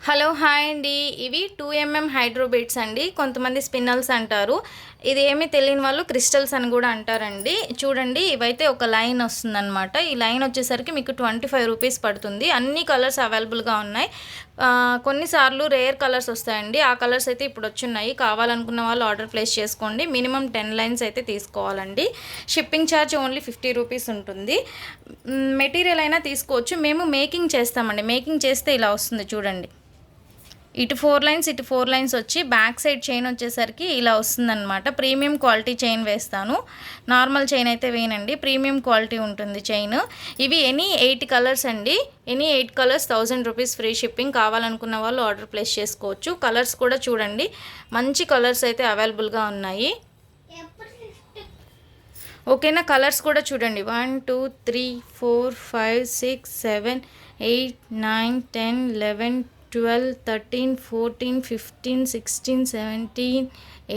Hello hi అండి. ఇవి 2mm hydro beads అండి. కొంతమంది స్పిన్నల్స్ అంటారు. ఇది ఏమీ తెలియని వాళ్ళు క్రిస్టల్స్ అని కూడా అంటారండి. చూడండి, ఇవైతే ఒక లైన్ వస్తుందన్నమాట. ఈ లైన్ వచ్చేసరికి మీకు 25 రూపీస్ పడుతుంది. అన్ని కలర్స్ అవైలబుల్గా ఉన్నాయి. కొన్నిసార్లు రేర్ కలర్స్ వస్తాయండి. ఆ కలర్స్ అయితే ఇప్పుడు వచ్చున్నాయి. కావాలనుకున్న వాళ్ళు ఆర్డర్ ప్లేస్ చేసుకోండి. మినిమం 10 లైన్స్ అయితే తీసుకోవాలండి. షిప్పింగ్ ఛార్జ్ ఓన్లీ 50 రూపీస్ ఉంటుంది. మెటీరియల్ అయినా తీసుకోవచ్చు. మేము మేకింగ్ చేస్తామండి. మేకింగ్ చేస్తే ఇలా వస్తుంది చూడండి. ఇటు 4 లైన్స్ ఇటు 4 లైన్స్ వచ్చి బ్యాక్ సైడ్ చైన్ వచ్చేసరికి ఇలా వస్తుందన్నమాట. ప్రీమియం క్వాలిటీ చైన్ వేస్తాను. నార్మల్ చైన్ అయితే వేయనండి. ప్రీమియం క్వాలిటీ ఉంటుంది చైన్. ఇవి ఎనీ 8 కలర్స్ అండి. Any 8 colours 1000 rupees free shipping. కావాలనుకున్న వాళ్ళు ఆర్డర్ ప్లేస్ చేసుకోవచ్చు. కలర్స్ కూడా చూడండి, మంచి కలర్స్ అయితే అవైలబుల్గా ఉన్నాయి. ఓకేనా, కలర్స్ కూడా చూడండి. 1 2 3 4 5 6 7 8 9 10 11 12 13 14 15 16 17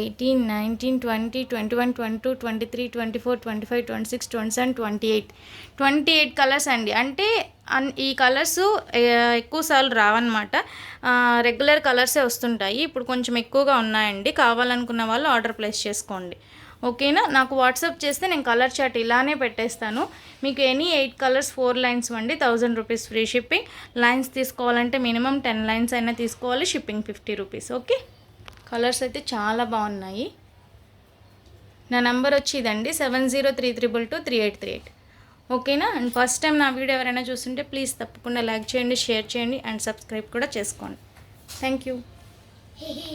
18 19 20 21 22 23 24 25 26 27 28 కలర్స్ అండి. అంటే ఈ కలర్స్ ఎక్కువసార్లు రావన్నమాట. రెగ్యులర్ కలర్సే వస్తుంటాయి. ఇప్పుడు కొంచెం ఎక్కువగా ఉన్నాయండి. కావాలనుకున్న వాళ్ళు ఆర్డర్ ప్లేస్ చేసుకోండి. ఓకేనా, నాకు వాట్సాప్ చేస్తే నేను కలర్ చార్ట్ ఇలానే పెట్టేస్తాను. మీకు ఎనీ 8 కలర్స్ 4 లైన్స్ అండి. 1000 రూపీస్ ఫ్రీ షిప్పింగ్. లైన్స్ తీసుకోవాలంటే మినిమం 10 లైన్స్ అయినా తీసుకోవాలి. Shipping 50 rupees. ఓకే, కలర్స్ అయితే చాలా బాగున్నాయి. నా నెంబర్ వచ్చి ఇదండి 7033223838. ఓకేనా, అండ్ ఫస్ట్ టైం నా వీడియో ఎవరైనా చూస్తుంటే ప్లీజ్ తప్పకుండా లైక్ చేయండి, షేర్ చేయండి అండ్ సబ్స్క్రైబ్ కూడా చేసుకోండి. Thank you.